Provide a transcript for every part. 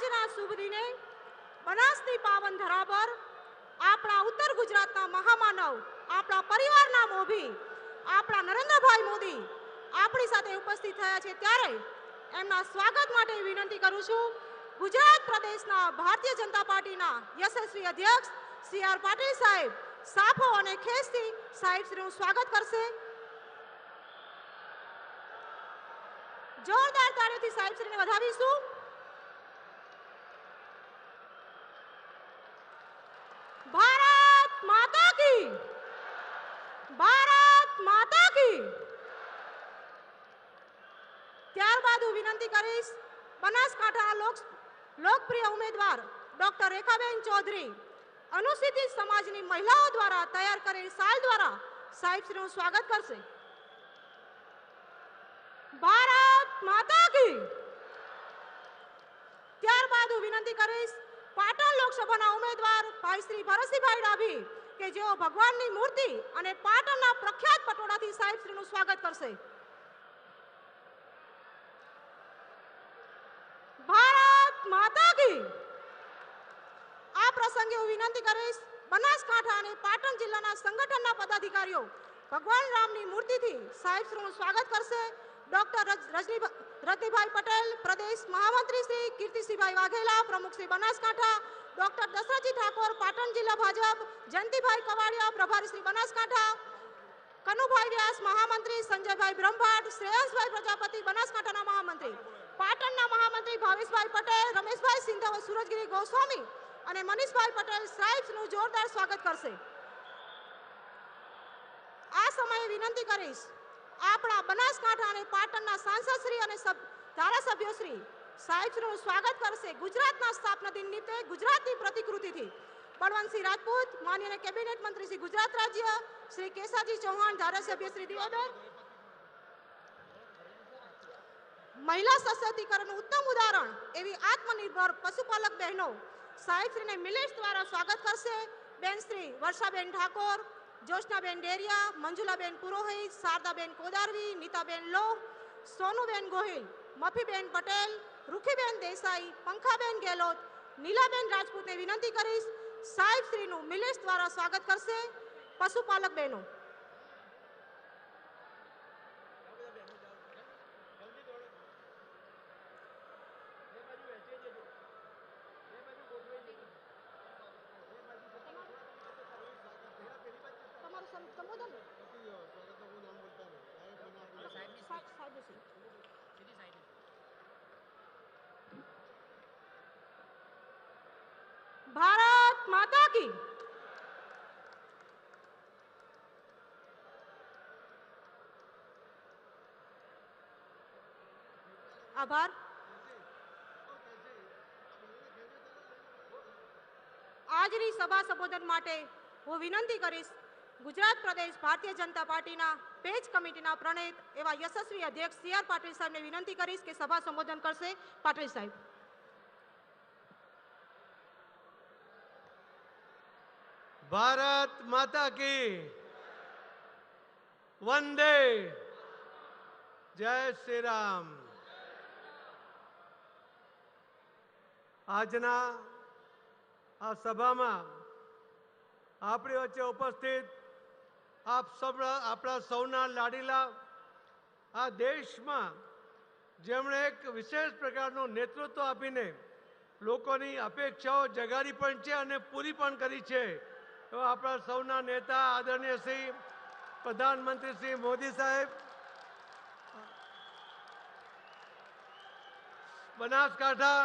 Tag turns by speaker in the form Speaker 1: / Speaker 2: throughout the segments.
Speaker 1: આજના શુભ દિને બનાસની પાવન ધરા પર આપણા ઉત્તર ગુજરાતના મહામાનવ, આપણા પરિવારના મોભી, આપણા નરેન્દ્રભાઈ મોદી આપણી સાથે ઉપસ્થિત થયા છે, ત્યારે એમના સ્વાગત માટે વિનંતી કરું છું ગુજરાત પ્રદેશના ભારતીય જનતા પાર્ટીના યશસ્વી અધ્યક્ષ સી આર પાટીલ સાહેબ સાફો અને ખેસથી સાહેબશ્રીનું સ્વાગત કરશે. જોરદાર તાળીઓથી સાહેબશ્રીને વધાવીશું. ભારત માતા કી, ભારત માતા કી. ત્યારબાદ હું વિનંતી કરીશ બનાસકાંઠાના લોકપ્રિય ઉમેદવાર ડોક્ટર રેખાબેન ચૌધરી અનુસૂચિત સમાજની મહિલાઓ દ્વારા તૈયાર કરેલ શાલ દ્વારા સાહેબશ્રીનું સ્વાગત કરશે. ભારત માતા કી. ત્યારબાદ હું વિનંતી કરીશ પાટણ લોકસભાના ઉમેદવાર ભાઈ શ્રી ભરતસિંહભાઈ ડાભી કે જેઓ ભગવાનની મૂર્તિ અને પાટણના પ્રખ્યાત પટોળાથી સાહેબશ્રીનું સ્વાગત કરશે. ભારત માતા કી. આ પ્રસંગે હું વિનંતી કરીશ બનાસકાંઠા અને પાટણ જિલ્લાના સંગઠનના પદાધિકારીઓ ભગવાન રામની મૂર્તિથી સાહેબશ્રીનું સ્વાગત કરશે. ડોક્ટર રજનીભાઈ પટેલ, પ્રદેશ મહામંત્રી શ્રી કીર્તિસિંહભાઈ વાઘેલા, પ્રમુખ શ્રી બનાસકાંઠા, ડોક્ટર દશરથજી ઠાકોર, પાટણ જિલ્લા ભાજપ, જયંતિભાઈ કવાડિયા, પ્રભારી શ્રી બનાસકાંઠા, કનુભાઈ વ્યાસ, મહામંત્રી, સંજયભાઈ બ્રહ્મભટ્ટ, શ્રેયસભાઈ પ્રજાપતિ, બનાસકાંઠાના મહામંત્રી, પાટણના મહામંત્રી ભાવેશભાઈ પટેલ, રમેશભાઈ સિંધવ, સુરજગીરી ગોસ્વામી અને મનીષભાઈ પટેલ સાહેબનું જોરદાર સ્વાગત કરશે. આ સમયે વિનંતી કરીશ આપણા બનાસકાંઠા અને પાટણના સાંસદશ્રી અને ધારાસભ્યોશ્રી સાહેબશ્રીનું સ્વાગત કરશે. ગુજરાતના સ્થાપના દિન નિમિત્તે ગુજરાતની પ્રતિકૃતિથી બળવંતસિંહ રાજપૂત, માનનીય કેબિનેટ મંત્રી શ્રી ગુજરાત રાજ્ય શ્રી કેસાજી ચૌહાણ, ધારાસભ્ય શ્રી દિવાબેન, મહિલા સશક્તિકરણનું ઉત્તમ ઉદાહરણ એવી આત્મનિર્ભર પશુપાલક બહેનો સાહેબશ્રીને મિલેટ્સ દ્વારા સ્વાગત કરશે. બેન શ્રી વર્ષાબેન ઠાકોર, જોશનાબેન ડેરિયા, મંજુલાબેન પુરોહિત, શારદાબેન કોદારવી, નીતાબેન લોહ, સોનુબેન ગોહિલ, મફીબેન પટેલ, રૂખીબેન દેસાઈ, પંખાબેન ગેહલોત, નીલાબેન રાજપૂતને વિનંતી કરીશ સાહેબશ્રીનું મિલેટ્સ દ્વારા સ્વાગત કરશે. પશુપાલક બહેનો ભારત માતા કી. આભાર. આજની સભા સંબોધન માટે હું વિનંતી કરીશ ગુજરાત પ્રદેશ ભારતીય જનતા પાર્ટીના પેજ કમિટીના પ્રણેત એવા યશસ્વી અધ્યક્ષ સી આર પાટીલ સાહેબને વિનંતી કરીશ કે સભા સંબોધન કરશે. પાટીલ સાહેબ.
Speaker 2: भारत माता की, वंदे, जय श्री राम. આજના આ સભામાં આપણી વચ્ચે ઉપસ્થિત આપણા સૌના લાડીલા આ દેશમાં જેમણે એક વિશેષ પ્રકારનું નેતૃત્વ આપીને લોકોની અપેક્ષાઓ જગાડી પણ છે અને પૂરી પણ કરી છે તો આપણા સૌના નેતા આદરણીય શ્રી પ્રધાનમંત્રી શ્રી મોદી સાહેબ, બનાસકાંઠા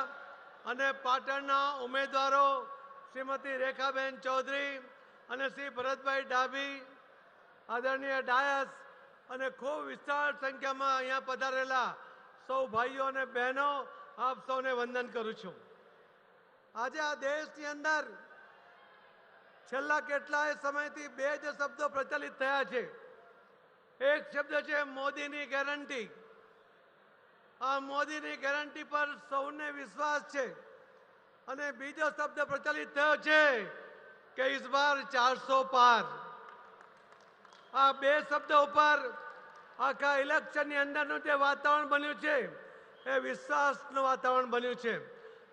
Speaker 2: અને પાટણના ઉમેદવારો શ્રીમતી રેખાબેન ચૌધરી અને શ્રી ભરતભાઈ ડાભી, આદરણીય ડાયસ અને ખૂબ વિશાળ સંખ્યામાં અહીંયા પધારેલા સૌ ભાઈઓ અને બહેનો, આપ સૌને વંદન કરું છું. આજે આ દેશની અંદર છેલ્લા કેટલાય સમયથી બે જ શબ્દો પ્રચલિત થયા છે. એક શબ્દ છે મોદીની ગેરંટી. આ મોદીની ગેરંટી પર સૌને વિશ્વાસ છે. અને બીજો શબ્દ પ્રચલિત થયો છે કે ઇસ બાર 400 પાર. આ બે શબ્દો ઉપર આખા ઇલેક્શનની અંદરનું જે વાતાવરણ બન્યું છે એ વિશ્વાસનું વાતાવરણ બન્યું છે.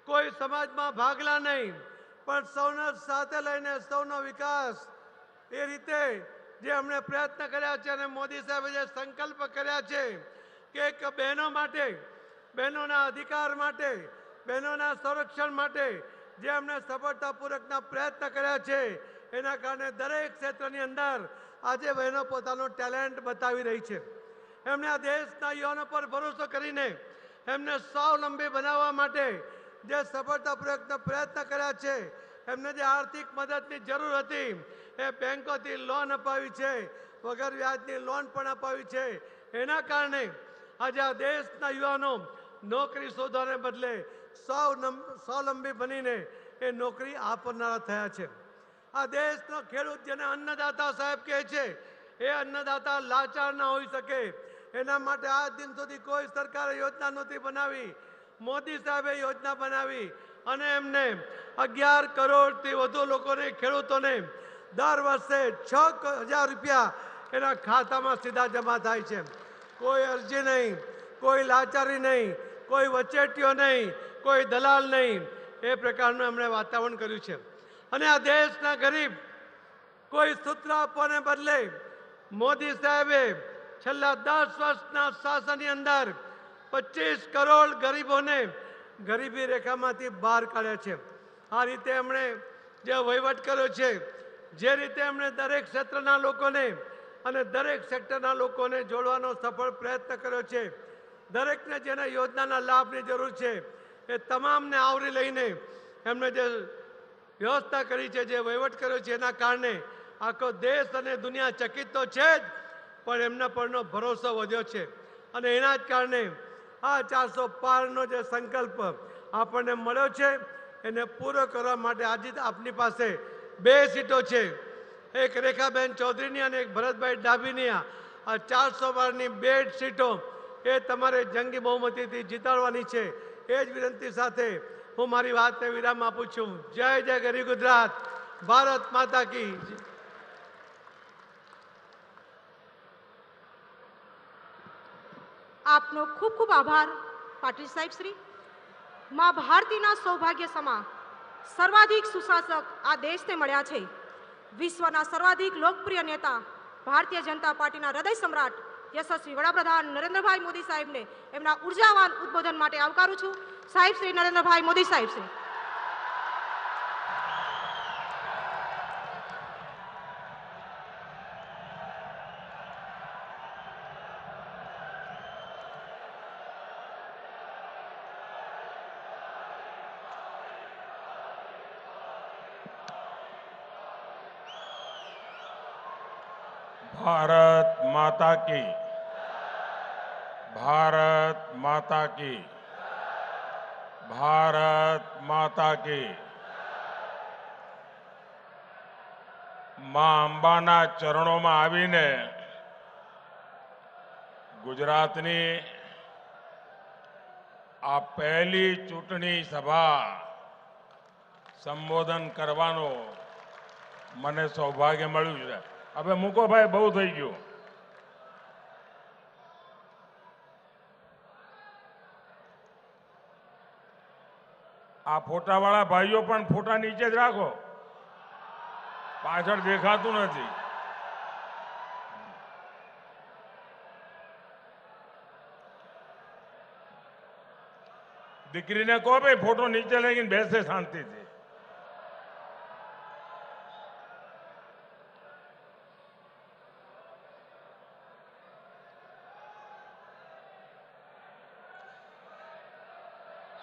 Speaker 2: કોઈ સમાજમાં ભાગલા નહીં, પણ સૌને સાથે લઈને સૌનો વિકાસ એ રીતે જે અમને પ્રયત્ન કર્યા છે અને મોદી સાહેબે જે સંકલ્પ કર્યા છે કે એક બહેનો માટે, બહેનોના અધિકાર માટે, બહેનોના સંરક્ષણ માટે જે અમને સફળતાપૂર્વકના પ્રયત્ન કર્યા છે, એના કારણે દરેક ક્ષેત્રની અંદર આજે બહેનો પોતાનો ટેલેન્ટ બતાવી રહી છે. એમણે આ દેશના યુવાનો પર ભરોસો કરીને એમને સ્વાવલંબી બનાવવા માટે જે સફળતાપૂર્વકના પ્રયત્ન કર્યા છે, એમને જે આર્થિક મદદની જરૂર હતી એ બેંકોથી લોન અપાવી છે, વગર વ્યાજની લોન પણ અપાવી છે. એના કારણે આજે આ દેશના યુવાનો નોકરી શોધવાને બદલે સ્વાવલંબી બનીને એ નોકરી આપનારા થયા છે. આ દેશનો ખેડૂત જેને અન્નદાતા સાહેબ કહે છે, એ અન્નદાતા લાચાર ના હોઈ શકે એના માટે આજ દિન સુધી કોઈ સરકારે યોજના નહોતી બનાવી. મોદી સાહેબે યોજના બનાવી અને એમને 11 કરોડથી વધુ લોકોને, ખેડૂતોને દર વર્ષે 6,000 રૂપિયા એના ખાતામાં સીધા જમા થાય છે. કોઈ અરજી નહીં, કોઈ લાચારી નહીં, કોઈ વચેટીઓ નહીં, કોઈ દલાલ નહીં. એ પ્રકારનું એમણે વાતાવરણ કર્યું છે. અને આ દેશના ગરીબ કોઈ સૂત્ર આપવાને બદલે મોદી સાહેબે છેલ્લા 10 વર્ષના શાસનની અંદર 25 કરોડ ગરીબોને ગરીબી રેખામાંથી બહાર કાઢ્યા છે. આ રીતે એમણે જે વહીવટ કર્યો છે, જે રીતે એમણે દરેક ક્ષેત્રના લોકોને અને દરેક સેક્ટરના લોકોને જોડવાનો સફળ પ્રયત્ન કર્યો છે, દરેકને જેને યોજનાના લાભની જરૂર છે એ તમામને આવરી લઈને એમણે જે વ્યવસ્થા કરી છે, જે વહીવટ કર્યો છે, એના કારણે આખો દેશ અને દુનિયા ચકિત તો છે જ, પણ એમના પરનો ભરોસો વધ્યો છે. અને એના જ કારણે આ 400 પારનો જે સંકલ્પ આપણને મળ્યો છે એને પૂરો કરવા માટે આજે આપની પાસે 2 સીટો છે, એક રેખાબેન ચૌધરીની અને એક ભરતભાઈ ડાભીની. આ 400 પારની 2 સીટો એ તમારે જંગી બહુમતીથી જીતાડવાની છે. એ જ વિનંતી સાથે હું મારી વાતને વિરામ આપું છું. જય જય ગરીબ ગુજરાત, ભારત માતા કી.
Speaker 1: આપનો ખૂબ ખૂબ આભાર પાટીલ સાહેબ શ્રી. માં ભારતીના સૌભાગ્ય સમા સર્વાધિક સુશાસક આ દેશને મળ્યા છે. વિશ્વના સર્વાધિક લોકપ્રિય નેતા ભારતીય જનતા પાર્ટીના હૃદય સમ્રાટ યશસ્વી વડાપ્રધાન નરેન્દ્રભાઈ મોદી સાહેબને એમના ઉર્જાવાન ઉદ્બોધન માટે આવકારું છું. સાહેબ શ્રી નરેન્દ્રભાઈ મોદી સાહેબ શ્રી.
Speaker 3: भारत माता की, भारत माता की, भारत माता की. માં અંબાના ચરણોમાં આવીને ગુજરાતની આ પહેલી ચૂંટણી સભા સંબોધન કરવાનો મને સૌભાગ્ય મળ્યું છે. હવે મૂકો ભાઈ, બહુ થઈ ગયું. આ ફોટાવાળા ભાઈઓ પણ ફોટા નીચે જ રાખો, પાછળ દેખાતું નથી. દીકરીને કહો ભાઈ ફોટો નીચે લઈને બેસે શાંતિથી.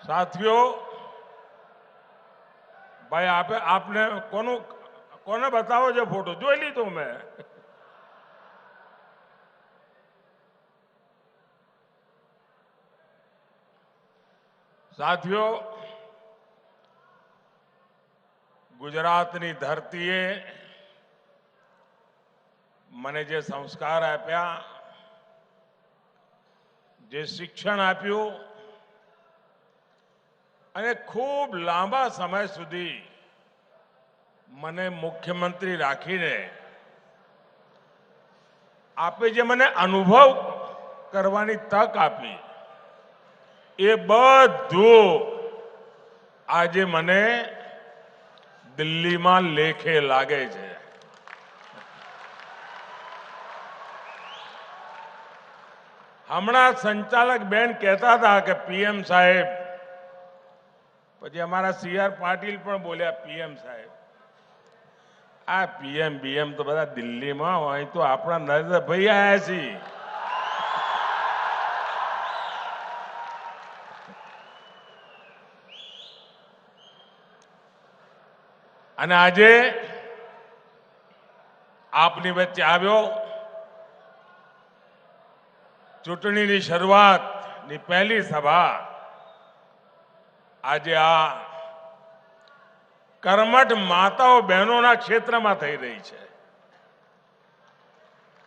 Speaker 3: સાથીઓ, ભાઈ આપને કોને બતાવો છે ફોટો? જોઈ લીધો મેં. સાથીઓ, ગુજરાતની ધરતીએ મને જે સંસ્કાર આપ્યા, જે શિક્ષણ આપ્યું અને ખૂબ લાંબા સમય સુધી મને મુખ્યમંત્રી રાખીને આપે જે મને અનુભવ કરવાની તક આપી, એ બધું આજે મને દિલ્હીમાં લેખે લાગે છે. હમણાં સંચાલક બેન કહેતા હતા કે પીએમ સાહેબ, પછી અમારા CR પાટીલ પણ બોલ્યા પીએમ સાહેબ. આ પીએમ તો બધા દિલ્હીમાં હોય, તો આપણા નરેન્દ્રભાઈ આવ્યા છીએ. અને આજે આપની વચ્ચે આવ્યો ચૂંટણીની શરૂઆતની પહેલી સભા આજે આ કર્મઠ માતાઓ બહેનોના ક્ષેત્રમાં થઈ રહી છે.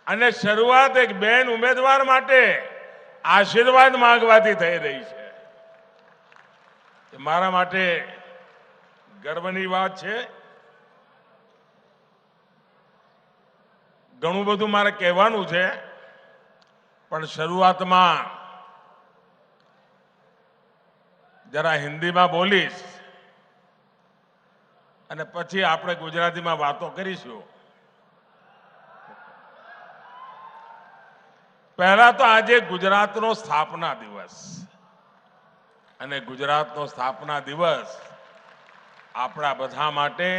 Speaker 3: અને શરૂઆત એક બેન ઉમેદવાર માટે આશીર્વાદ માંગવાથી થઈ રહી છે. એ મારા માટે ગર્વની વાત છે. ઘણું બધું મારે કહેવાનું છે, પણ શરૂઆતમાં જરા હિન્દીમાં બોલીશ અને પછી આપણે ગુજરાતીમાં વાતો કરીશું. પહેલા તો આજે ગુજરાતનો સ્થાપના દિવસ, અને ગુજરાતનો સ્થાપના દિવસ આપણા બધા માટે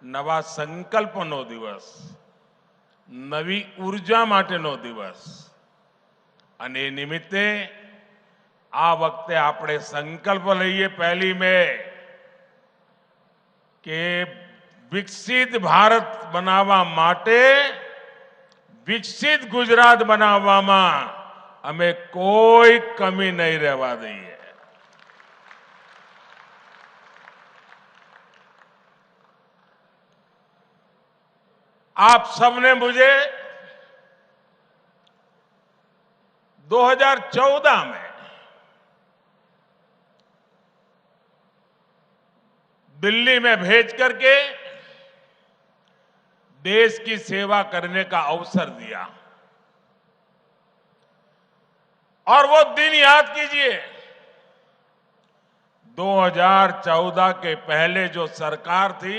Speaker 3: નવા સંકલ્પનો દિવસ, નવી ઉર્જા માટેનો દિવસ. અને એ નિમિત્તે આ વખતે આપણે સંકલ્પ લઈએ 1 મે કે વિકસિત ભારત બનાવવા માટે વિકસિત ગુજરાત બનાવવામાં અમે કોઈ કમી નહીં રહેવા દઈએ. आप सबने मुझे 2014 में दिल्ली में भेज करके देश की सेवा करने का अवसर दिया. और वो दिन याद कीजिए, 2014 के पहले जो सरकार थी,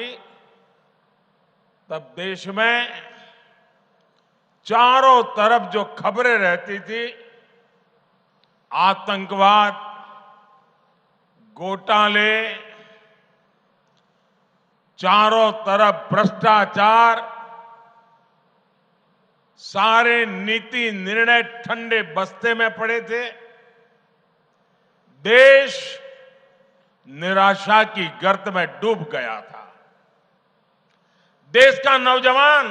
Speaker 3: तब देश में चारों तरफ जो खबरें रहती थी, आतंकवाद, घोटाले, चारों तरफ भ्रष्टाचार, सारे नीति निर्णय ठंडे बस्ते में पड़े थे. देश निराशा की गर्त में डूब गया था. देश का नौजवान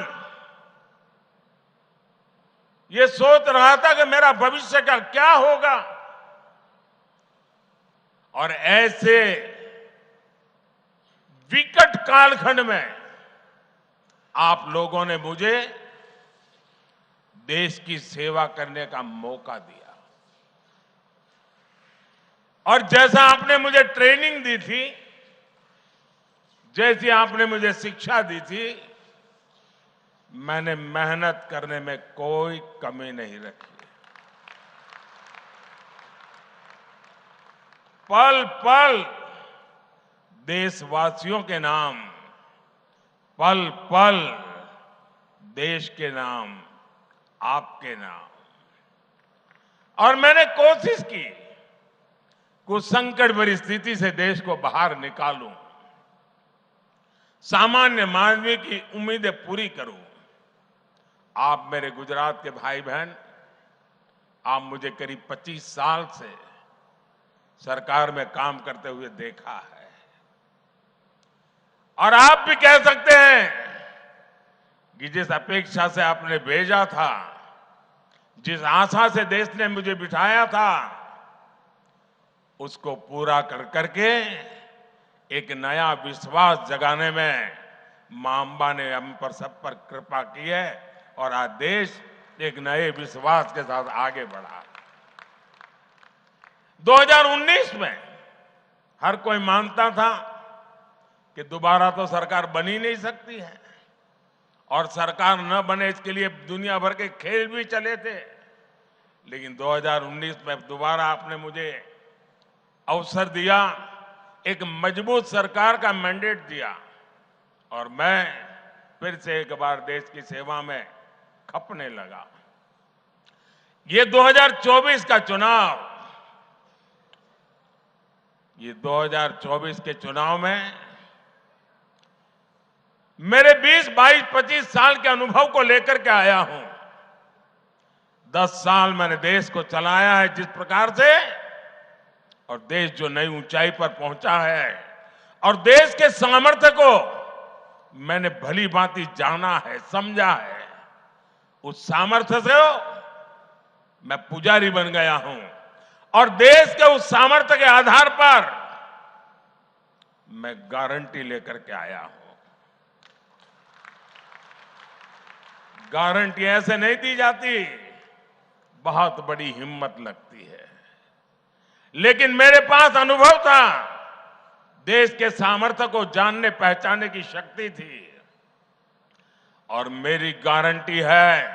Speaker 3: ये सोच रहा था कि मेरा भविष्य का क्या होगा. और ऐसे विकट कालखंड में आप लोगों ने मुझे देश की सेवा करने का मौका दिया. और जैसा आपने मुझे ट्रेनिंग दी थी, जैसी आपने मुझे शिक्षा दी थी, मैंने मेहनत करने में कोई कमी नहीं रखी. पल पल देशवासियों के नाम, पल पल देश के नाम, आपके नाम. और मैंने कोशिश की कुछ संकट भरी स्थिति से देश को बाहर निकालूं, सामान्य मानवीय की उम्मीदें पूरी करूं. आप मेरे गुजरात के भाई बहन, आप मुझे करीब 25 साल से सरकार में काम करते हुए देखा है. और आप भी कह सकते हैं कि जिस अपेक्षा से आपने भेजा था, जिस आशा से देश ने मुझे बिठाया था, उसको पूरा कर करके एक नया विश्वास जगाने में मां अंबा ने हम पर सब पर कृपा की है. और आज देश एक नए विश्वास के साथ आगे बढ़ा. 2019 में हर कोई मानता था कि दोबारा तो सरकार बन ही नहीं सकती है, और सरकार न बने इसके लिए दुनिया भर के खेल भी चले थे. लेकिन 2019 में दोबारा आपने मुझे अवसर दिया, एक मजबूत सरकार का मैंडेट दिया और मैं फिर से एक बार देश की सेवा में खपने लगा। ये 2024 का चुनाव, ये 2024 के चुनाव में मेरे 20, 22, 25 साल के अनुभव को लेकर के आया हूं। 10 साल मैंने देश को चलाया है जिस प्रकार से, और देश जो नई ऊंचाई पर पहुंचा है, और देश के सामर्थ्य को मैंने भली भांति जाना है, समझा है। उस सामर्थ्य से मैं पुजारी बन गया हूं और देश के उस सामर्थ्य के आधार पर मैं गारंटी लेकर के आया हूं। गारंटी ऐसे नहीं दी जाती, बहुत बड़ी हिम्मत लगती है। लेकिन मेरे पास अनुभव था, देश के सामर्थ्य को जानने पहचानने की शक्ति थी, और मेरी गारंटी है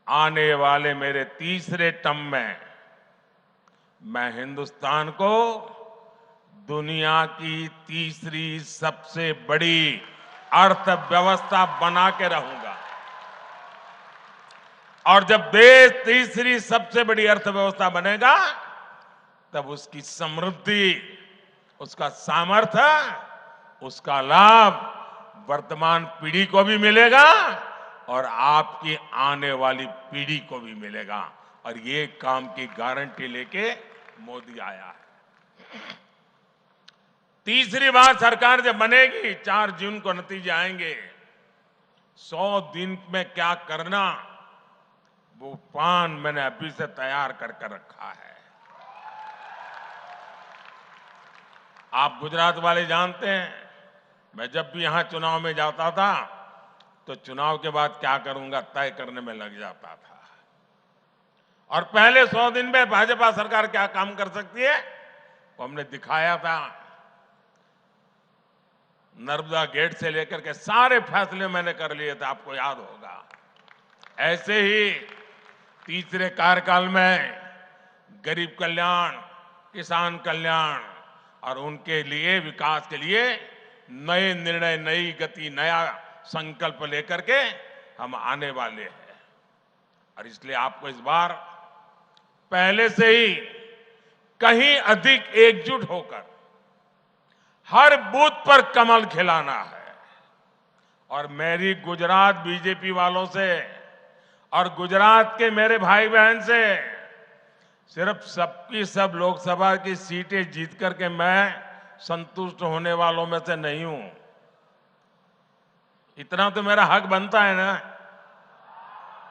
Speaker 3: आने वाले मेरे तीसरे टर्म में मैं हिंदुस्तान को दुनिया की तीसरी सबसे बड़ी अर्थव्यवस्था बना के रहूंगा। और जब देश तीसरी सबसे बड़ी अर्थव्यवस्था बनेगा, तब उसकी समृद्धि, उसका सामर्थ्य, उसका लाभ वर्तमान पीढ़ी को भी मिलेगा और आपकी आने वाली पीढ़ी को भी मिलेगा। और ये काम की गारंटी लेके मोदी आया है। तीसरी बार सरकार जब बनेगी, 4 जून को नतीजे आएंगे। 100 दिन में क्या करना, वो प्लान मैंने अभी से तैयार करके रखा है। आप गुजरात वाले जानते हैं, मैं जब भी यहां चुनाव में जाता था तो चुनाव के बाद क्या करूंगा तय करने में लग जाता था। और पहले 100 दिन में भाजपा सरकार क्या काम कर सकती है वो हमने दिखाया था। नर्मदा गेट से लेकर के सारे फैसले मैंने कर लिए थे, आपको याद होगा। ऐसे ही तीसरे कार्यकाल में गरीब कल्याण, किसान कल्याण और उनके लिए विकास के लिए नए निर्णय, नई गति, नया संकल्प लेकर के हम आने वाले हैं। और इसलिए आपको इस बार पहले से ही कहीं अधिक एकजुट होकर हर बूथ पर कमल खिलाना है। और मेरी गुजरात बीजेपी वालों से और गुजरात के मेरे भाई बहन से सिर्फ सबकी सब लोकसभा की सीटें जीत करके मैं संतुष्ट होने वालों में से नहीं हूं। इतना तो मेरा हक बनता है ना।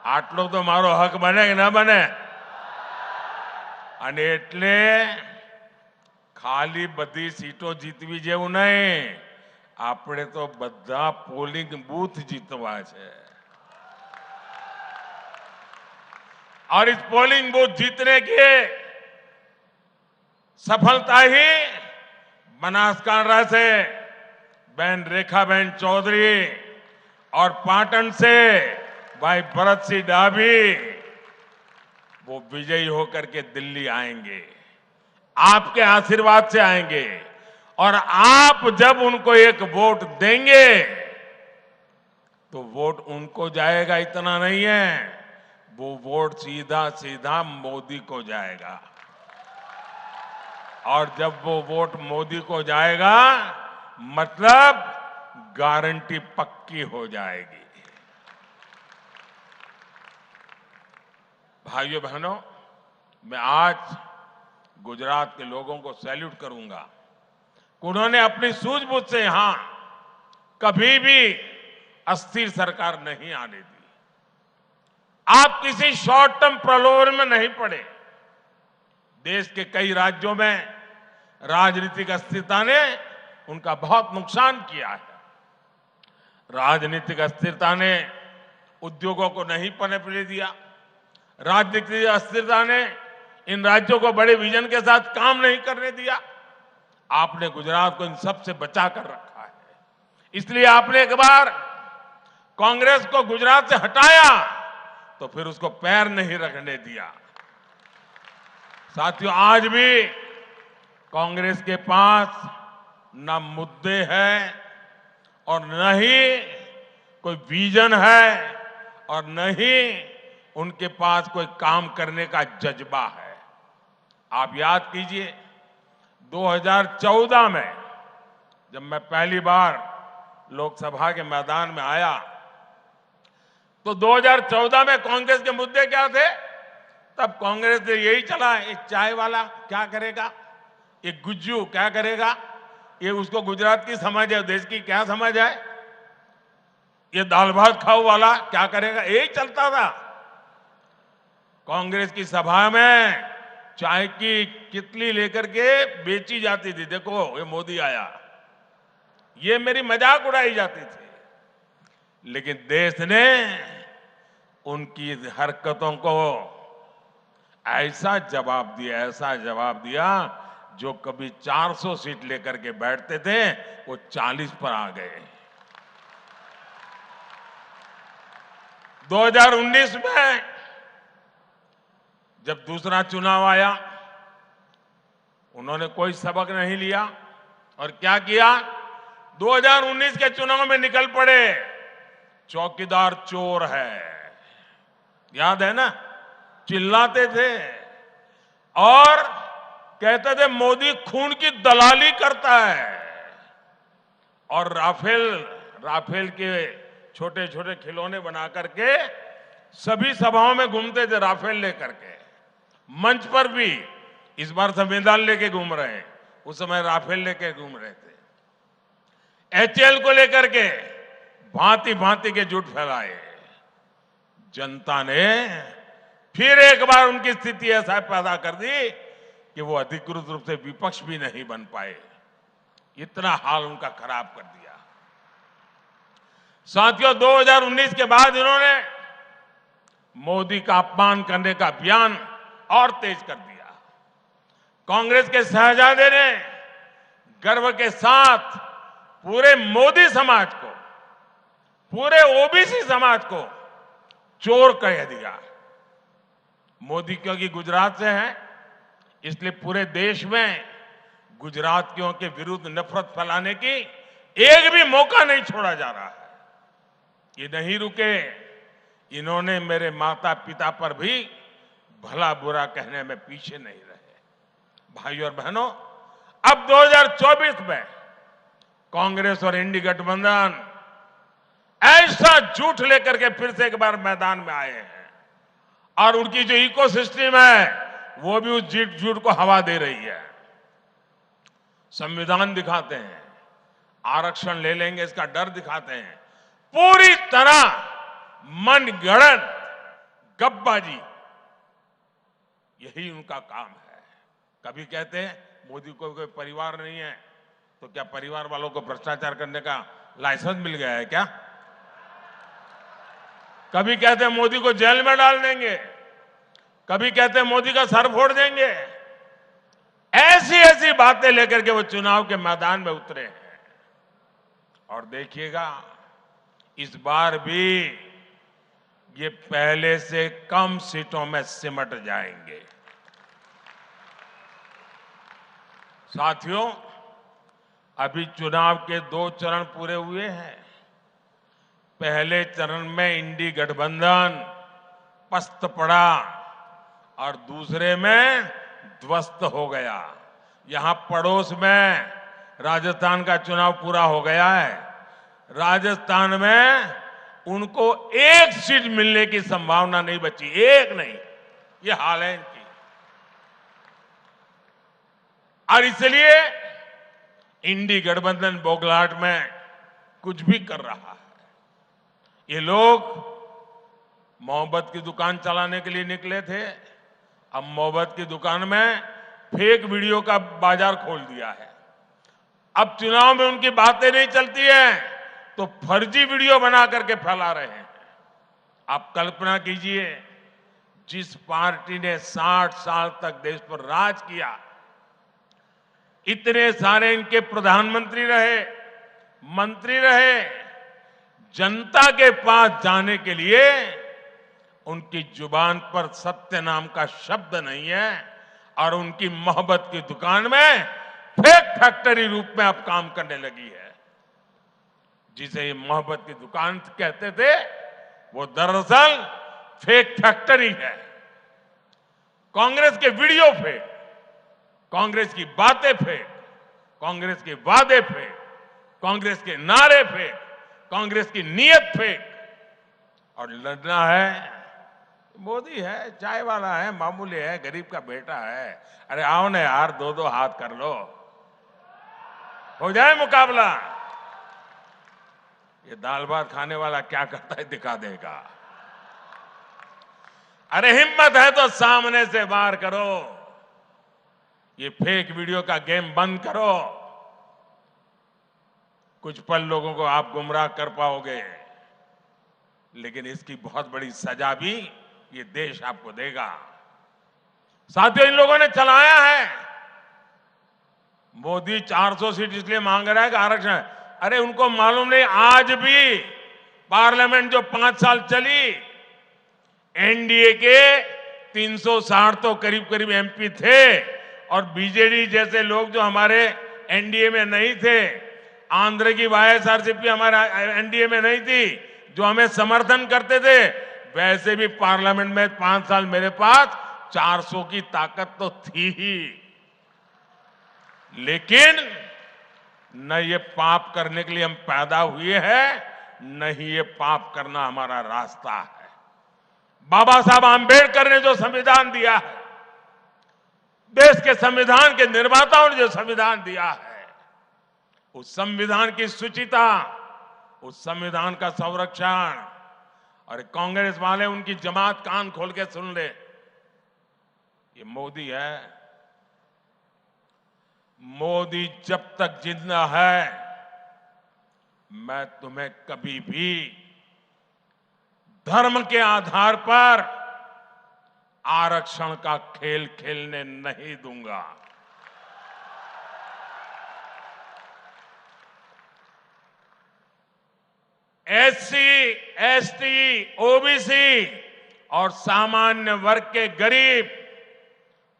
Speaker 3: आटलो तो मारो हक बने कि ना बने। અને એટલે ખાલી બધી सीटों जीतवी જેવું नहीं, આપણે તો બધા પોલિંગ બૂથ જીતવા છે। और इस पोलिंग बूथ जीतने की सफलता ही बनासकांठा से बहन रेखाबेन चौधरी और पाटन से भाई भरत सिंह डाभी वो विजयी होकर के दिल्ली आएंगे, आपके आशीर्वाद से आएंगे। और आप जब उनको एक वोट देंगे तो वोट उनको जाएगा इतना नहीं है, वो वोट सीधा सीधा मोदी को जाएगा। और जब वो वोट मोदी को जाएगा मतलब गारंटी पक्की हो जाएगी। भाइयों बहनों, मैं आज गुजरात के लोगों को सैल्यूट करूंगा। उन्होंने अपनी सूझबूझ से यहां कभी भी अस्थिर सरकार नहीं आने दी। आप किसी शॉर्ट टर्म प्रलोभन में नहीं पड़े। देश के कई राज्यों में राजनीतिक अस्थिरता ने उनका बहुत नुकसान किया है। राजनीतिक अस्थिरता ने उद्योगों को नहीं पनपने दिया। राजनीतिक अस्थिरता ने इन राज्यों को बड़े विजन के साथ काम नहीं करने दिया। आपने गुजरात को इन सब से बचा कर रखा है। इसलिए आपने एक बार कांग्रेस को गुजरात से हटाया तो फिर उसको पैर नहीं रखने दिया। साथियों, आज भी कांग्रेस के पास न मुद्दे हैं और न ही कोई विजन है और न ही उनके पास कोई काम करने का जज्बा है। आप याद कीजिए 2014 में जब मैं पहली बार लोकसभा के मैदान में आया तो 2014 में कांग्रेस के मुद्दे क्या थे? तब कांग्रेस ने यही चला, ये चाय वाला क्या करेगा, ये गुज्जू क्या करेगा, ये उसको गुजरात की समझ है, देश की क्या समझ है, ये दाल भात खाओ वाला क्या करेगा, यही चलता था। कांग्रेस की सभा में चाय की कितली लेकर के बेची जाती थी, देखो ये मोदी आया, ये मेरी मजाक उड़ाई जाती थी। लेकिन देश ने उनकी हरकतों को ऐसा जवाब दिया जो कभी 400 सीट लेकर के बैठते थे वो 40 पर आ गए। 2019 में जब दूसरा चुनाव आया उन्होंने कोई सबक नहीं लिया और क्या किया, 2019 के चुनाव में निकल पड़े, चौकीदार चोर है, याद है ना, चिल्लाते थे और कहते थे मोदी खून की दलाली करता है। और राफेल के छोटे छोटे खिलौने बना करके सभी सभाओं में घूमते थे, राफेल लेकर के। मंच पर भी इस बार संविधान लेके घूम रहे हैं, उस समय राफेल लेके घूम रहे थे। एचएएल को लेकर के भांति भांति के झूठ फैलाए। जनता ने फिर एक बार उनकी स्थिति ऐसा पैदा कर दी कि वो अधिकृत रूप से विपक्ष भी नहीं बन पाए। इतना हाल उनका खराब कर दिया। साथियों, 2019 के बाद इन्होंने मोदी का अपमान करने का अभियान और तेज कर दिया। कांग्रेस के शहजादे ने गर्व के साथ पूरे मोदी समाज को, पूरे ओबीसी समाज को चोर कह दिया। मोदी क्योंकि गुजरात से है, इसलिए पूरे देश में गुजरातियों के विरुद्ध नफरत फैलाने की एक भी मौका नहीं छोड़ा जा रहा है। ये नहीं रुके, इन्होंने मेरे माता पिता पर भी भला बुरा कहने में पीछे नहीं रहे। भाइयों और बहनों, अब 2024 में कांग्रेस और इंडी गठबंधन ऐसा झूठ लेकर के फिर से एक बार मैदान में आए हैं और उनकी जो इकोसिस्टम है वो भी उस झूठ को हवा दे रही है। संविधान दिखाते हैं, आरक्षण ले लेंगे इसका डर दिखाते हैं, पूरी तरह मनगढ़ंत गपबाजी, यही उनका काम है। कभी कहते हैं मोदी को कोई परिवार नहीं है, तो क्या परिवार वालों को भ्रष्टाचार करने का लाइसेंस मिल गया है क्या? कभी कहते हैं मोदी को जेल में डाल देंगे, कभी कहते हैं मोदी का सर फोड़ देंगे। ऐसी ऐसी बातें लेकर के वो चुनाव के मैदान में उतरे हैं। और देखिएगा इस बार भी ये पहले से कम सीटों में सिमट जाएंगे। साथियों, अभी चुनाव के 2 चरण पूरे हुए हैं। पहले चरण में इंडी गठबंधन पस्त पड़ा और दूसरे में ध्वस्त हो गया। यहां पड़ोस में राजस्थान का चुनाव पूरा हो गया है। राजस्थान में उनको एक सीट मिलने की संभावना नहीं बची, एक नहीं, ये हाल है इनकी। और इसलिए इंडी गठबंधन बौखलाहट में कुछ भी कर रहा है। ये लोग मोहब्बत की दुकान चलाने के लिए निकले थे, अब मोहब्बत की दुकान में फेक वीडियो का बाजार खोल दिया है। अब चुनाव में उनकी बातें नहीं चलती है तो फर्जी वीडियो बना करके फैला रहे हैं। आप कल्पना कीजिए, जिस पार्टी ने 60 साल तक देश पर राज किया, इतने सारे इनके प्रधानमंत्री रहे, मंत्री रहे, जनता के पास जाने के लिए उनकी जुबान पर सत्य नाम का शब्द नहीं है और उनकी मोहब्बत की दुकान में फेक फैक्ट्री रूप में अब काम करने लगी है। जिसे ये मोहब्बत की दुकान कहते थे, वो दरअसल फेक फैक्ट्री है। कांग्रेस के वीडियो फेक, कांग्रेस की बातें फेक, कांग्रेस के वादे फेक, कांग्रेस के नारे फेक, कांग्रेस की नीयत फेक। और लड़ना है, मोदी है, चाय वाला है, मामूली है, गरीब का बेटा है। अरे आओ ना यार, दो दो हाथ कर लो, हो जाए मुकाबला। ये दाल भात खाने वाला क्या करता है दिखा देगा। अरे हिम्मत है तो सामने से वार करो, ये फेक वीडियो का गेम बंद करो। कुछ पल लोगों को आप गुमराह कर पाओगे, लेकिन इसकी बहुत बड़ी सजा भी ये देश आपको देगा। साथियों, इन लोगों ने चलाया है, मोदी 400 सीट इसलिए मांग रहा है कि आरक्षण। अरे उनको मालूम नहीं, आज भी पार्लियामेंट जो 5 साल चली, एनडीए के 360 तो करीब करीब एमपी थे, और बीजेडी जैसे लोग जो हमारे एनडीए में नहीं थे, आंध्र की वाईएसआरसीपी हमारे एनडीए में नहीं थी, जो हमें समर्थन करते थे, वैसे भी पार्लियामेंट में 5 साल मेरे पास 400 की ताकत तो थी ही। लेकिन न ये पाप करने के लिए हम पैदा हुए हैं, न ही ये पाप करना हमारा रास्ता है। बाबा साहब आंबेडकर ने जो संविधान दिया है, देश के संविधान के निर्माताओं ने जो संविधान दिया है, उस संविधान की सुचिता, उस संविधान का संरक्षण। और कांग्रेस वाले, उनकी जमात कान खोल के सुन ले, ये मोदी है। मोदी जब तक जिंदा है, मैं तुम्हें कभी भी धर्म के आधार पर आरक्षण का खेल खेलने नहीं दूंगा। एससी, एसटी, ओबीसी और सामान्य वर्ग के गरीब,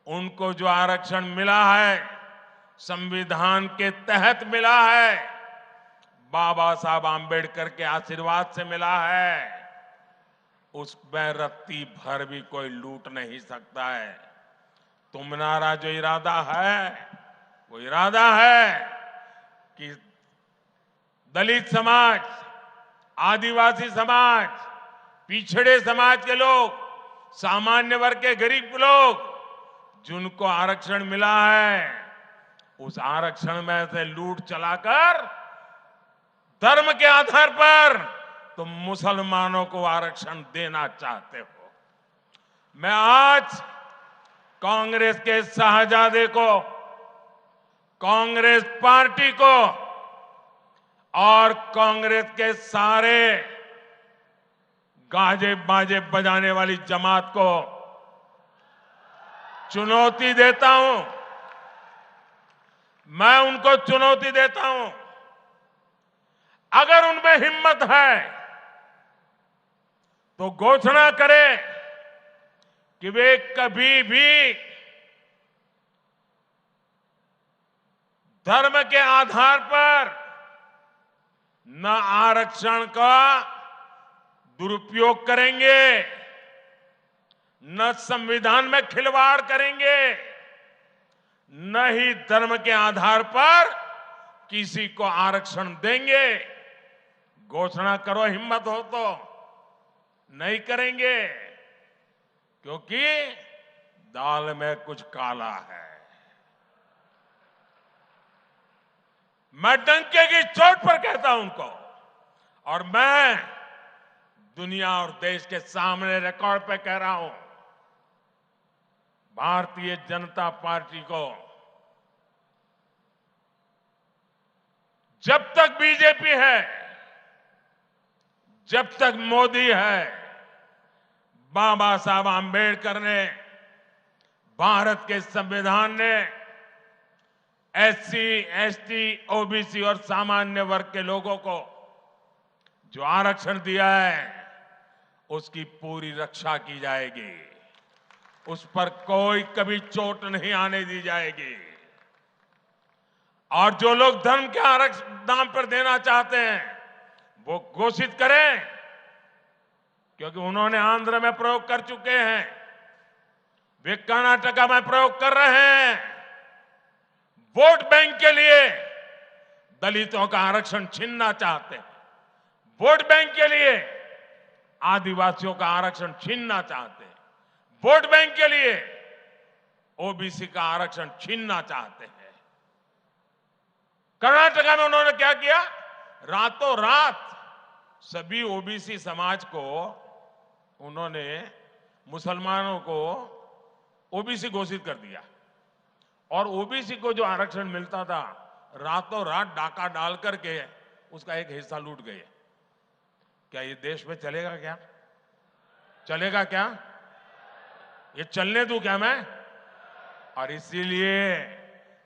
Speaker 3: उनको जो आरक्षण मिला है, संविधान के तहत मिला है, बाबा साहब आंबेडकर के आशीर्वाद से मिला है, उसमें रत्ती भर भी कोई लूट नहीं सकता है। तुम्हारा जो इरादा है, वो इरादा है कि दलित समाज, आदिवासी समाज, पिछड़े समाज के लोग, सामान्य वर्ग के गरीब लोग, जिनको आरक्षण मिला है, उस आरक्षण में से लूट चलाकर धर्म के आधार पर तुम मुसलमानों को आरक्षण देना चाहते हो। मैं आज कांग्रेस के शाहजादे को, कांग्रेस पार्टी को और कांग्रेस के सारे गाजे बाजे बजाने वाली जमात को चुनौती देता हूं। मैं उनको चुनौती देता हूं, अगर उनमें हिम्मत है तो घोषणा करें कि वे कभी भी धर्म के आधार पर न आरक्षण का दुरुपयोग करेंगे, न संविधान में खिलवाड़ करेंगे, न ही धर्म के आधार पर किसी को आरक्षण देंगे। घोषणा करो, हिम्मत हो तो। नहीं करेंगे, क्योंकि दाल में कुछ काला है। मैं डंके की चोट पर कहता हूं उनको, और मैं दुनिया और देश के सामने रिकॉर्ड पे कह रहा हूं, भारतीय जनता पार्टी को जब तक बीजेपी है, जब तक मोदी है, बाबा साहब आंबेडकर ने, भारत के संविधान ने एससी, एसटी, ओबीसी और सामान्य वर्ग के लोगों को जो आरक्षण दिया है, उसकी पूरी रक्षा की जाएगी। उस पर कोई कभी चोट नहीं आने दी जाएगी। और जो लोग धर्म के आरक्षण नाम पर देना चाहते हैं वो घोषित करें, क्योंकि उन्होंने आंध्र में प्रयोग कर चुके हैं, वे कर्नाटका में प्रयोग कर रहे हैं। वोट बैंक के लिए दलितों का आरक्षण छीनना चाहते हैं, वोट बैंक के लिए आदिवासियों का आरक्षण छीनना चाहते हैं, वोट बैंक के लिए ओबीसी का आरक्षण छीनना चाहते हैं। कर्नाटका में उन्होंने क्या किया? रातों रात सभी ओबीसी समाज को उन्होंने, मुसलमानों को ओबीसी घोषित कर दिया और ओबीसी को जो आरक्षण मिलता था रातों रात डाका डाल करके उसका एक हिस्सा लूट गए। क्या ये देश में चलेगा? क्या चलेगा? क्या ये चलने दूं क्या मैं? और इसीलिए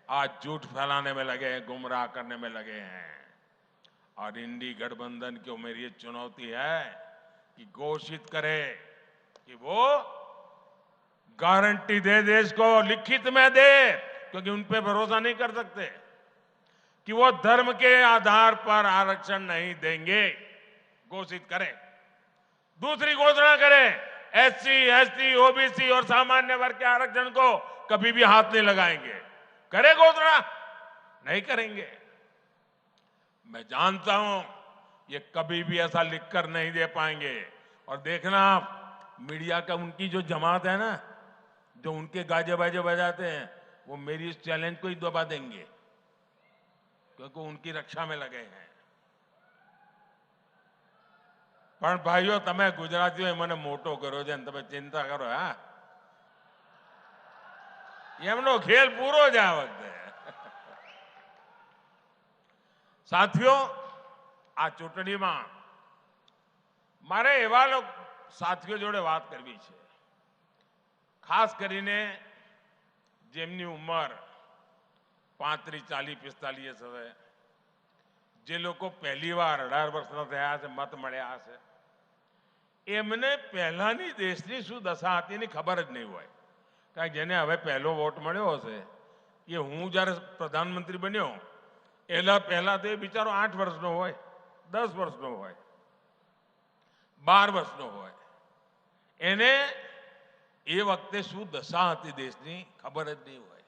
Speaker 3: आज झूठ फैलाने में लगे हैं, गुमराह करने में लगे हैं। और इंडी गठबंधन को मेरी ये चुनौती है कि घोषित करे कि वो गारंटी दे, देश को लिखित में दे, क्योंकि उन पे भरोसा नहीं कर सकते, कि वो धर्म के आधार पर आरक्षण नहीं देंगे। घोषित करें। दूसरी घोषणा करें, एससी, एसटी, ओबीसी और सामान्य वर्ग के आरक्षण को कभी भी हाथ नहीं लगाएंगे। करे घोषणा? नहीं करेंगे। मैं जानता हूं ये कभी भी ऐसा लिखकर नहीं दे पाएंगे। और देखना आप, मीडिया का उनकी जो जमात है ना, जो उनके गाजे बाजे बजाते हैं, वो मेरी इस चैलेंज को ही दबा देंगे, क्योंकि उनकी रक्षा में लगे हैं। પણ ભાઈઓ, તમે ગુજરાતીઓ મને મોટો કર્યો છે ને તમે ચિંતા કરો? હા, એમનો ખેલ પૂરો જ આ વખતે। સાથીઓ, આ ચૂંટણીમાં મારે એવા સાથીઓ જોડે વાત કરવી છે, ખાસ કરીને જેમની ઉંમર 35, 40, 45 હશે, જે લોકો પહેલી વાર 18 વર્ષના થયા છે, મત મળ્યા હશે, એમને પહેલાની દેશની શું દશા હતી એની ખબર જ નહીં હોય। કારણ જેને હવે પહેલો વોટ મળ્યો હશે, એ હું જ્યારે પ્રધાનમંત્રી બન્યો એના પહેલા તો એ બિચારો 8 વર્ષનો હોય, 10 વર્ષનો હોય, 12 વર્ષનો હોય, એને એ વખતે શું દશા હતી દેશની ખબર જ નહીં હોય।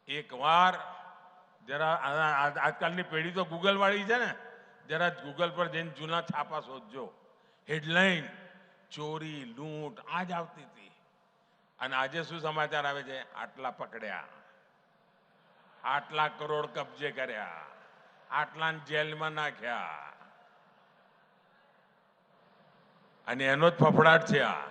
Speaker 3: એકવાર જરા આજકાલની પેઢી તો ગૂગલ વાળી છે ને, જરા ગૂગલ પર જઈને જૂના છાપા શોધજો। હેડલાઇન ચોરી, લૂંટ આ જ આવતી હતી, અને આજે શું સમાચાર આવે છે? આટલા પકડ્યા, આટલા કરોડ કબજે કર્યા, આટલાને જેલમાં નાખ્યા, અને એનો જ ફફડાટ છે આ।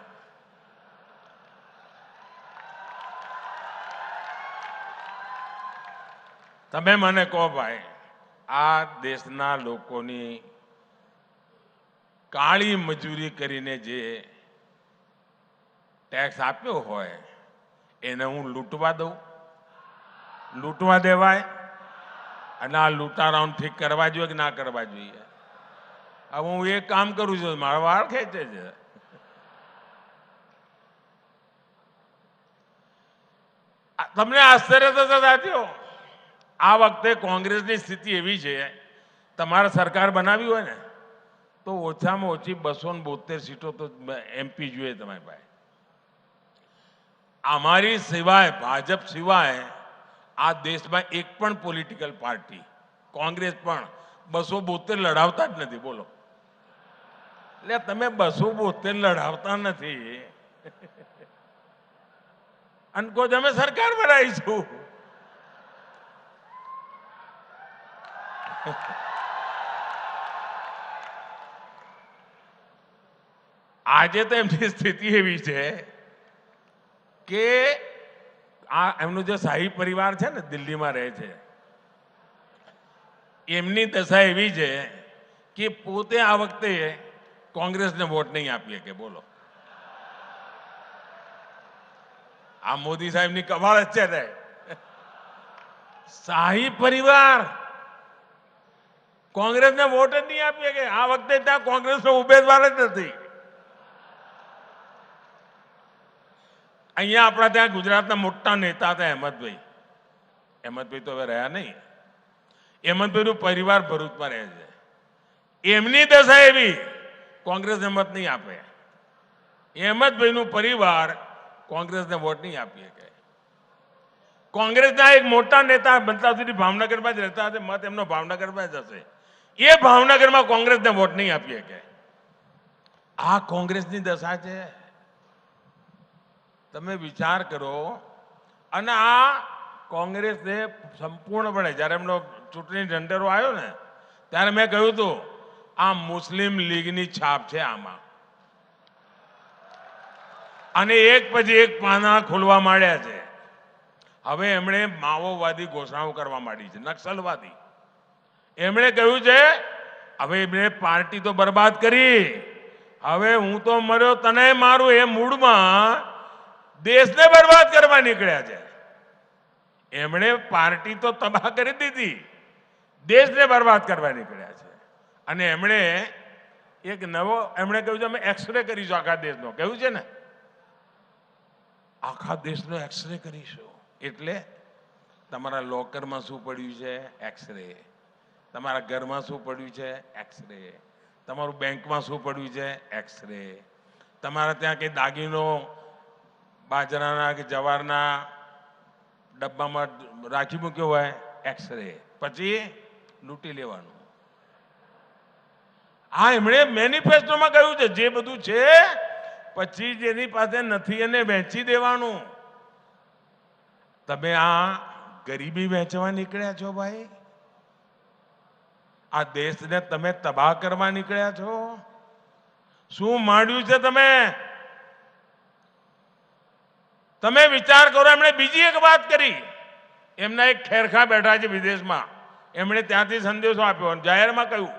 Speaker 3: તમે મને કહો ભાઈ, આ દેશના લોકોની કાળી મજૂરી કરીને જે ટેક્સ આપ્યો હોય એને હું લૂંટવા દઉં? લૂંટવા દેવાય? અને આ લૂંટારાઓને ઠીક કરવા જોઈએ કે ના કરવા જોઈએ? હવે હું એક કામ કરું છું, મારા વાળ ખેંચે છે। તમને આશ્ચર્ય થશે સાથીઓ, આ વખતે કોંગ્રેસની સ્થિતિ એવી છે, તમારે સરકાર બનાવી હોય ને તો ઓછામાં ઓછી 272 સીટો તો એમપી જોઈએ તમારી પાસે। અમારી સિવાય, ભાજપ સિવાય આ દેશમાં એક પણ પોલિટિકલ પાર્ટી, કોંગ્રેસ પણ 272 લડાવતા જ નથી। બોલો, એટલે તમે 272 લડાવતા નથી અને કહો અમે સરકાર બનાવીશું। આજે તો એમની સ્થિતિ એવી છે કે આ એમનો જે શાહી પરિવાર છે ને, દિલ્હીમાં રહે છે, એમની દશા એવી છે કે પોતે આ વખતે કોંગ્રેસને વોટ નહીં આપી શકે। બોલો, આ મોદી સાહેબની કમાલ જ છે ને, શાહી પરિવાર કોંગ્રેસને વોટ જ નહીં આપી શકે। આ વખતે ત્યાં કોંગ્રેસનો ઉમેદવાર જ નથી। અહીંયા આપણા ત્યાં ગુજરાતના મોટા નેતા હતા અહેમદભાઈ. અહેમદભાઈ તો હવે રહ્યા નહીં. અહેમદભાઈનું પરિવાર ભરૂચમાં રહે છે. એમની દશા એવી, કોંગ્રેસને મત નહીં આપે. અહેમદભાઈનું પરિવાર કોંગ્રેસને વોટ નહીં આપી શકે. કોંગ્રેસના એક મોટા નેતા બનતા સુધી ભાવનગરમાં જ રહેતા હશે, મત એમનો ભાવનગરમાં જ હશે. એ ભાવનગરમાં કોંગ્રેસને વોટ નહીં આપી શકે. આ કોંગ્રેસની દશા છે. તમે વિચાર કરો. અને આ કોંગ્રેસને સંપૂર્ણપણે જ્યારે એમનો ચૂંટણી ઢંઢેરો આવ્યો ને ત્યારે મેં કહ્યું હતું આ મુસ્લિમ લીગની છાપ છે આમાં. અને એક પછી એક પાના ખોલવા માંડ્યા છે. હવે એમણે માઓવાદી ઘોષણાઓ કરવા માંડી છે, નક્સલવાદી. એમણે કહ્યું છે હવે એમણે પાર્ટી તો બરબાદ કરી, હવે હું તો મર્યો તને મારું એ મૂડમાં દેશને બરબાદ કરવા નીકળ્યા છે. એમણે પાર્ટી તો તબાહ કરી દીધી, દેશને બરબાદ કરવા નીકળ્યા છે. અને એમણે એક નવો એમણે કહ્યું છે અમે એક્સરે કરીશું આખા દેશનો. કહ્યું છે ને આખા દેશનો એક્સરે કરીશું. એટલે તમારા લોકરમાં શું પડ્યું છે એક્સરે, તમારા ઘરમાં શું પડ્યું છે એક્સરે, તમારું બેંકમાં શું પડ્યું છે એક્સરે, તમારા ત્યાં કંઈ દાગીનો બાજરાના કે જવારના ડબ્બામાં રાખી મૂક્યો હોય એક્સરે, પછી લૂંટી લેવાનું. આ એમણે મેનિફેસ્ટોમાં કહ્યું છે જે બધું છે પછી જેની પાસે નથી એને વેચી દેવાનું. તમે આ ગરીબી વેચવા નીકળ્યા છો ભાઈ. આ દેશને તમે તબાહ કરવા નીકળ્યા છો. શું માંડ્યું છે તમે? તમે વિચાર કરો. એમણે બીજી એક વાત કરી. એમના એક ખેરખા બેઠા છે વિદેશમાં, એમણે ત્યાંથી સંદેશો આપ્યો અને જાહેરમાં કહ્યું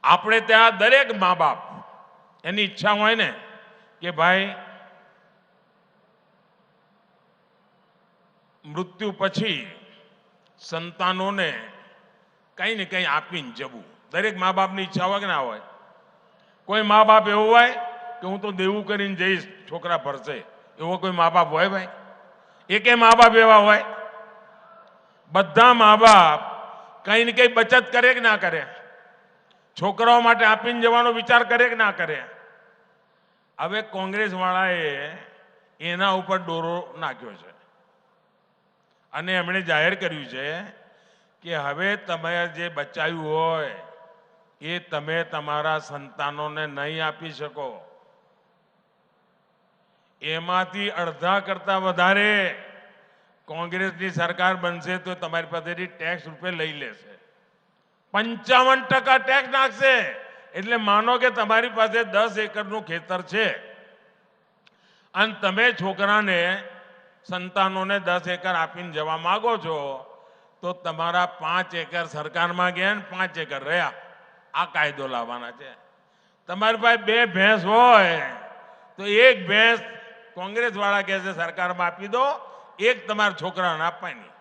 Speaker 3: આપણે ત્યાં દરેક મા બાપ એની ઈચ્છા હોય ને કે ભાઈ મૃત્યુ પછી સંતાનોને કંઈ ને કંઈ આપીને જવું. દરેક મા બાપની ઈચ્છા હોય કે ના હોય? કોઈ મા બાપ એવું હોય કે હું તો દેવું કરીને જઈશ છોકરા ભરશે, એવો કોઈ મા બાપ હોય ભાઈ? એકે મા બાપ એવા હોય? બધા મા બાપ કંઈ ને કંઈ બચત કરે કે ના કરે? છોકરાઓ માટે આપીને જવાનો વિચાર કરે કે ના કરે? હવે કોંગ્રેસ વાળાએ એના ઉપર દોરો નાખ્યો છે અને એમણે જાહેર કર્યું છે કે હવે તમે જે બચાવ્યું હોય એ તમે તમારા સંતાનોને નહીં આપી શકો. એમાંથી અડધા કરતા વધારે કોંગ્રેસની સરકાર બનશે તો તમારી પાસેથી ટેક્સ રૂપે લઈ લેશે. 55% ટેક્સ નાખશે. એટલે માનો કે તમારી પાસે 10 એકરનું ખેતર છે અને તમે છોકરાને સંતાનોને 10 એકર આપીને જવા માંગો છો તો તમારા 5 એકર સરકારમાં ગયા ને 5 એકર રહ્યા. આ કાયદો લાવવાના છે. તમારી પાસે 2 ભેંસ હોય તો 1 ભેંસ કોંગ્રેસ વાળા કહે છે સરકારમાં આપી દો, 1 તમારા છોકરાને આપવાની.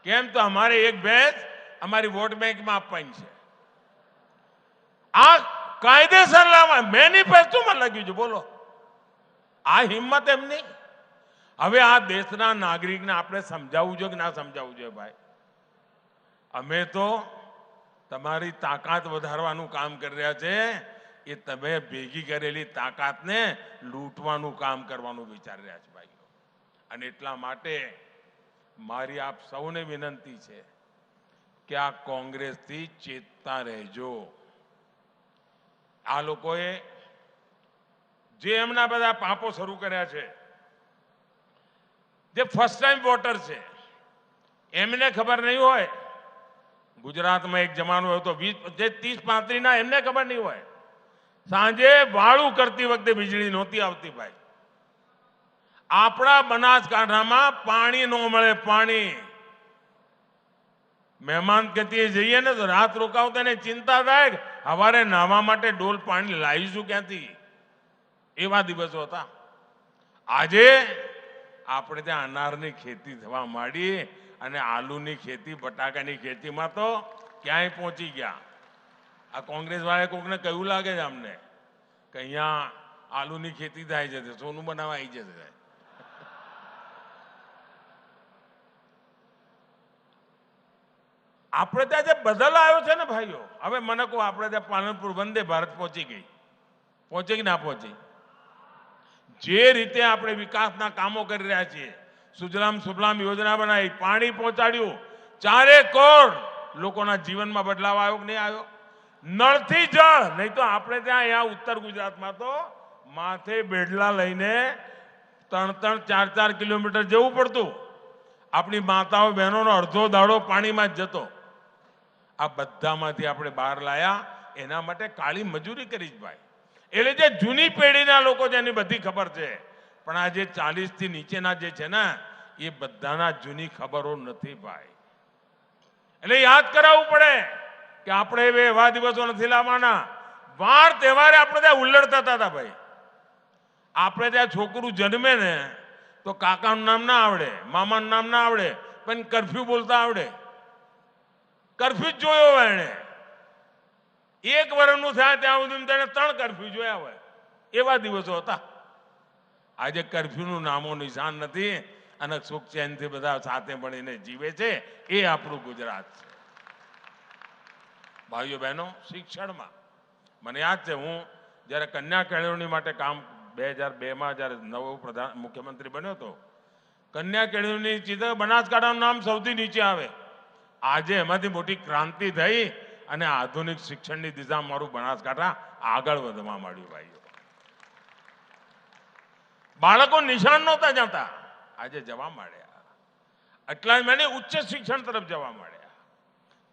Speaker 3: કેમ? તો અમારે 1 ભેંસ અમારી વોટ બેંકમાં આપવાની છે. આ કાયદેસર લાવવા મેનિફેસ્ટોમાં લખ્યું છે. બોલો, આ હિંમત એમની. હવે આ દેશના નાગરિકને આપણે સમજાવવું જોઈએ કે ના સમજાવવું જોઈએ ભાઈ? અમે તો તમારી તાકાત વધારવાનું કામ કરી રહ્યા છે. એ તમે ભેગી કરેલી તાકાતને લૂંટવાનું કામ કરવાનું વિચારી રહ્યા છે ભાઈઓ. અને એટલા માટે મારી આપ સૌને વિનંતી છે કે આ કોંગ્રેસથી ચેતતા રહેજો. આ લોકોએ જે એમના બધા પાપો શરૂ કર્યા છે, જે ફર્સ્ટ ટાઈમ વોટર છે એમને ખબર નહીં હોય. ગુજરાતમાં એક જમાનો હતો 30-35 ના, એમને ખબર નહીં હોય. સાંજે વાળું કરતી વખતે વીજળી નહોતી આવતી ભાઈ. આપણા બનાસકાંઠામાં પાણી ન મળે. પાણી મહેમાન ગતિએ જઈએ ને તો રાત રોકાવતા ને ચિંતા થાય કે સવારે નાહવા માટે ડોલ પાણી લાવીશું ક્યાંથી. એવા દિવસો હતા. આજે આપણે ત્યાં અનારની ખેતી થવા માંડી અને આલુની ખેતી, બટાકાની ખેતીમાં તો ક્યાંય પહોંચી ગયા. આ કોંગ્રેસ વાળાએ કોકને કહ્યું લાગે છે અમને કે અહીંયા આલુની ખેતી થાય છે, સોનું બનાવવા આવી જશે. આપણે ત્યાં જે બદલ આવ્યો છે ને ભાઈઓ, હવે મને કહો, આપણે ત્યાં પાલનપુર વંદે ભારત પહોંચી ગઈ, પહોંચી કે ના પહોંચી? જે રીતે આપણે વિકાસના કામો કરી રહ્યા છીએ, સુજલામ સુફલામ યોજના બનાવી, પાણી પહોંચાડ્યું, 4 કરોડ લોકોના જીવનમાં બદલાવ આવ્યો કે નહીં આવ્યો? નળથી જળ, નહીં તો આપણે ત્યાં અહીંયા ઉત્તર ગુજરાતમાં તો માથે બેડલા લઈને 3-3, 4-4 કિલોમીટર જવું પડતું. આપણી માતાઓ બહેનોનો અડધો દાડો પાણીમાં જ જતો. આ બધામાંથી આપણે બહાર લાયા, એના માટે કાળી મજૂરી કરી જ ભાઈ. એટલે જે જૂની પેઢીના લોકો છે એની બધી ખબર છે, પણ આ જે 40 થી નીચેના જે છે ને, એ બધાના જૂની ખબરો નથી ભાઈ. એટલે યાદ કરાવવું પડે કે આપણે હવે એવા દિવસો નથી લાવવાના. વાર તહેવારે આપણે ત્યાં ઉલ્લડ થતા હતા ભાઈ. આપણે ત્યાં છોકરું જન્મે ને તો કાકાનું નામ ના આવડે, મામાનું નામ ના આવડે, પણ કરફ્યુ બોલતા આવડે. કરફ્યુ જ જોયો હોય એને. 1 વર્ષનું થાય ત્યાં સુધી તેને 3 કરફ્યુ જોયા હોય. એવા દિવસો હતા. આજે કરફ્યુનું નામો નિશાન નથી અને સુખ ચેનથી બધા સાથે મળીને જીવે છે. એ આપણું ગુજરાત છે. ભાઈઓ બહેનો, શિક્ષણમાં મને યાદ છે, હું જ્યારે કન્યા કેળવણી માટે કામ 2002માં જ્યારે નવો મુખ્યમંત્રી બન્યો હતો, કન્યા કેળવણી ચિત્ર બનાસકાંઠાનું નામ સૌથી નીચે આવે. આજે એમાંથી મોટી ક્રાંતિ થઈ અને આધુનિક શિક્ષણની દિશામાં મારું બનાસકાંઠા આગળ વધવા માંડ્યું ભાઈઓ. બાળકો નિશાન નહોતા જતા, આજે જવા માંડ્યા. એટલા મને ઉચ્ચ શિક્ષણ તરફ જવા માંડ્યા.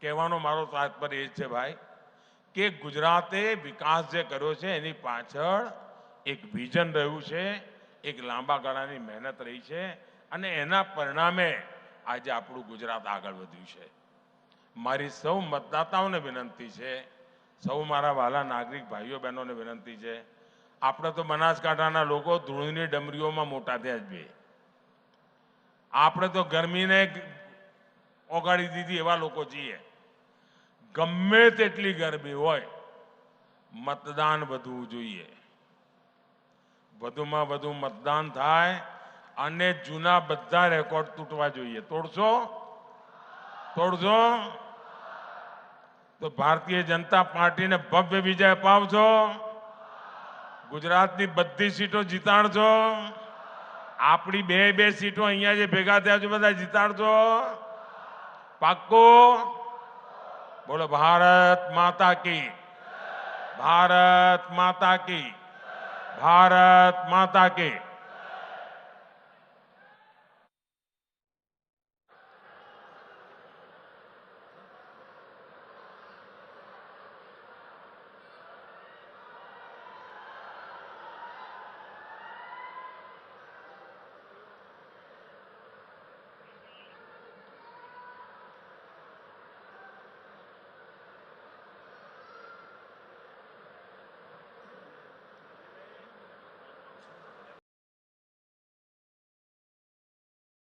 Speaker 3: કહેવાનો મારો તાત્પર્ય એ છે ભાઈ કે ગુજરાતે વિકાસ જે કર્યો છે એની પાછળ એક વિઝન રહ્યું છે, એક લાંબા ગાળાની મહેનત રહી છે અને એના પરિણામે આજે આપણું ગુજરાત આગળ વધ્યું છે. મારી સૌ મતદાતાઓને વિનંતી છે, સૌ મારા વાલા નાગરિક ભાઈઓ બહેનોને વિનંતી છે, આપણે તો બનાસકાંઠાના લોકો ધૂળની ડમરીઓમાં મોટા થયા જ. આપણે તો ગરમીને ઓગાળી દીધી એવા લોકો છીએ. ગમે તેટલી ગરમી હોય, મતદાન વધવું જોઈએ. વધુમાં વધુ મતદાન થાય અને જૂના બધા રેકોર્ડ તૂટવા જોઈએ. તોડશો? તોડશો તો ભારતીય જનતા પાર્ટીને ભવ્ય વિજય અપાવજો. ગુજરાતની બધી સીટો જીતાડજો. આપણી 2 સીટો અહીંયા જે ભેગા થયા છે બધા જીતાડજો. પાક્કો? બોલો ભારત માતા કી, ભારત માતા કી, ભારત માતા કી.